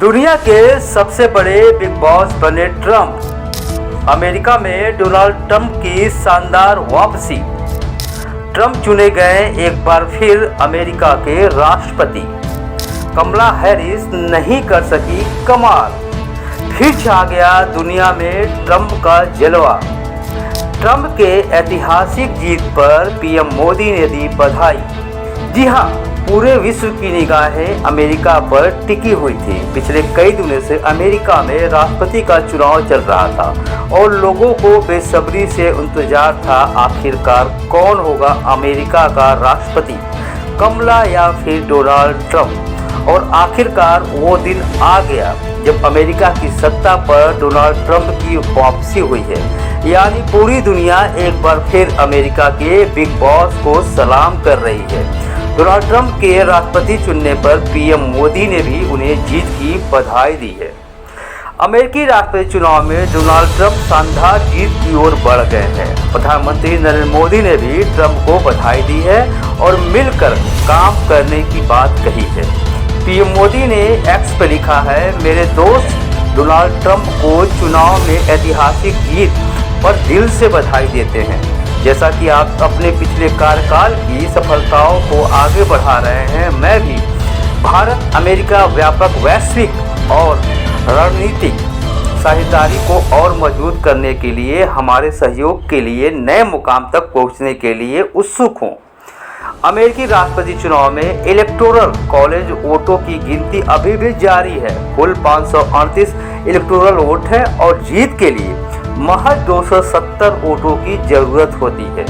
दुनिया के सबसे बड़े बिग बॉस बने ट्रंप। अमेरिका में डोनाल्ड ट्रंप की शानदार वापसी। ट्रंप चुने गए एक बार फिर अमेरिका के राष्ट्रपति। कमला हैरिस नहीं कर सकी कमाल, फिर छा गया दुनिया में ट्रंप का जलवा। ट्रंप के ऐतिहासिक जीत पर पीएम मोदी ने दी बधाई। जी हाँ, पूरे विश्व की निगाहें अमेरिका पर टिकी हुई थी। पिछले कई दिनों से अमेरिका में राष्ट्रपति का चुनाव चल रहा था और लोगों को बेसब्री से इंतजार था आखिरकार कौन होगा अमेरिका का राष्ट्रपति, कमला या फिर डोनाल्ड ट्रंप। और आखिरकार वो दिन आ गया जब अमेरिका की सत्ता पर डोनाल्ड ट्रंप की वापसी हुई है। यानी पूरी दुनिया एक बार फिर अमेरिका के बिग बॉस को सलाम कर रही है। डोनाल्ड ट्रंप के राष्ट्रपति चुनने पर पीएम मोदी ने भी उन्हें जीत की बधाई दी है। अमेरिकी राष्ट्रपति चुनाव में डोनाल्ड ट्रंप शानदार जीत की ओर बढ़ गए हैं। प्रधानमंत्री नरेंद्र मोदी ने भी ट्रंप को बधाई दी है और मिलकर काम करने की बात कही है। पीएम मोदी ने एक्स पर लिखा है, मेरे दोस्त डोनाल्ड ट्रंप को चुनाव में ऐतिहासिक जीत पर दिल से बधाई देते हैं। जैसा कि आप अपने पिछले कार्यकाल की सफलताओं को आगे बढ़ा रहे हैं, मैं भी भारत अमेरिका व्यापक वैश्विक और रणनीतिक साझेदारी को और मजबूत करने के लिए हमारे सहयोग के लिए नए मुकाम तक पहुंचने के लिए उत्सुक हूं। अमेरिकी राष्ट्रपति चुनाव में इलेक्टोरल कॉलेज वोटों की गिनती अभी भी जारी है। कुल 538 इलेक्टोरल वोट है और जीत के लिए महज 270 वोटों की जरूरत होती है।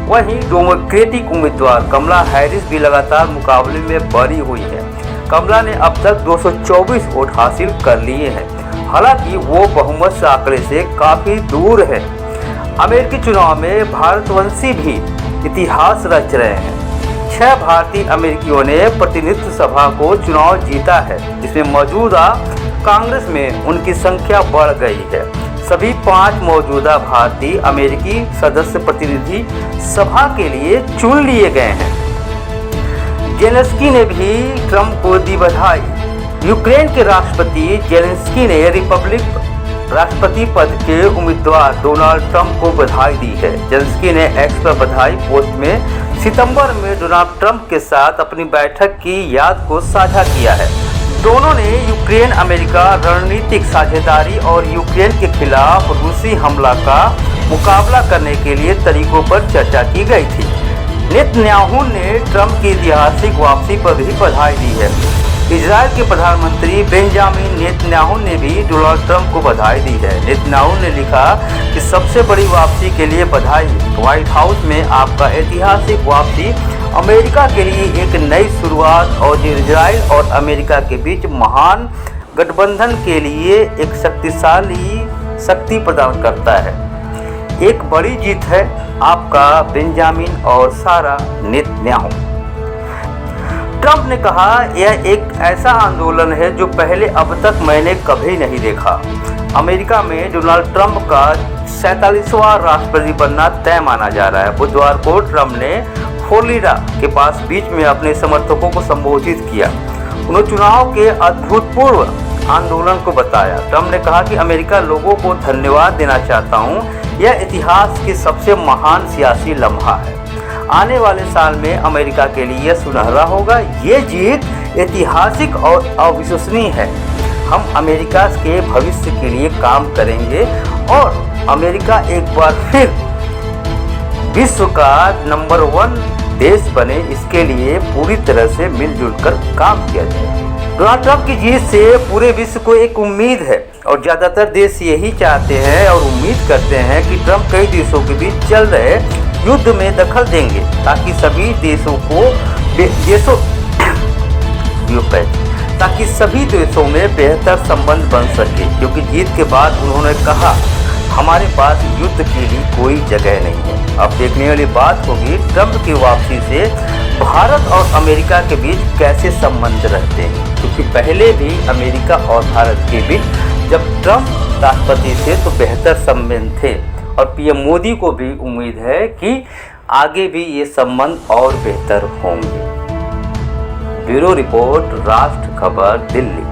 वहीं डेमोक्रेटिक उम्मीदवार कमला हैरिस भी लगातार मुकाबले में बनी हुई है। कमला ने अब तक 224 वोट हासिल कर लिए हैं। हालांकि वो बहुमत से आंकड़े से काफ़ी दूर है। अमेरिकी चुनाव में भारतवंशी भी इतिहास रच रहे हैं। 6 भारतीय अमेरिकियों ने प्रतिनिधित्व सभा को चुनाव जीता है, जिसमें मौजूदा कांग्रेस में उनकी संख्या बढ़ गई है। सभी 5 मौजूदा भारतीय अमेरिकी सदस्य प्रतिनिधि सभा के लिए चुन लिए गए हैं। जेलेंस्की ने भी ट्रंप को दी बधाई। यूक्रेन के राष्ट्रपति जेलेंस्की ने रिपब्लिक राष्ट्रपति पद के उम्मीदवार डोनाल्ड ट्रंप को बधाई दी है। जेलेंस्की ने एक्स पर बधाई पोस्ट में सितंबर में डोनाल्ड ट्रंप के साथ अपनी बैठक की याद को साझा किया है। दोनों ने यूक्रेन अमेरिका रणनीतिक साझेदारी और यूक्रेन के खिलाफ रूसी हमला का मुकाबला करने के लिए तरीकों पर चर्चा की गई थी। नेतन्याहू ने ट्रंप की ऐतिहासिक वापसी पर भी बधाई दी है। इजराइल के प्रधानमंत्री बेंजामिन नेतन्याहू ने भी डोनाल्ड ट्रंप को बधाई दी है। नेतन्याहू ने लिखा कि सबसे बड़ी वापसी के लिए बधाई। व्हाइट हाउस में आपका ऐतिहासिक वापसी अमेरिका के लिए एक नई शुरुआत और इजराइल और अमेरिका के बीच महान गठबंधन के लिए एक शक्तिशाली शक्ति प्रदान करता है। एक बड़ी जीत है आपका बेंजामिन और सारा नेतन्याहू। ट्रंप ने कहा, यह एक ऐसा आंदोलन है जो पहले अब तक मैंने कभी नहीं देखा। अमेरिका में डोनाल्ड ट्रंप का 47वां राष्ट्रपति बनना तय माना जा रहा है। बुधवार को ट्रंप ने फ्लोरिडा के पास बीच में अपने समर्थकों को संबोधित किया। उन्होंने चुनाव के अभूतपूर्व आंदोलन को बताया। ट्रंप ने कहा कि अमेरिका लोगों को धन्यवाद देना चाहता हूं, यह इतिहास की सबसे महान सियासी लम्हा है। आने वाले साल में अमेरिका के लिए यह सुनहरा होगा। ये जीत ऐतिहासिक और अविश्वसनीय है। हम अमेरिका के भविष्य के लिए काम करेंगे और अमेरिका एक बार फिर विश्व का नंबर 1 देश बने, इसके लिए पूरी तरह से मिलजुल कर काम किया जाए। डोनाल्ड ट्रंप की जीत से पूरे विश्व को एक उम्मीद है और ज़्यादातर देश यही चाहते हैं और उम्मीद करते हैं कि ट्रंप कई देशों के बीच चल रहे युद्ध में दखल देंगे ताकि सभी देशों में बेहतर संबंध बन सके। क्योंकि जीत के बाद उन्होंने कहा, हमारे पास युद्ध के लिए कोई जगह नहीं है। अब देखने वाली बात होगी ट्रंप की वापसी से भारत और अमेरिका के बीच कैसे संबंध रहते हैं। क्योंकि पहले भी अमेरिका और भारत के बीच जब ट्रंप राष्ट्रपति थे तो बेहतर संबंध थे और पीएम मोदी को भी उम्मीद है कि आगे भी ये संबंध और बेहतर होंगे। ब्यूरो रिपोर्ट, राष्ट्र खबर, दिल्ली।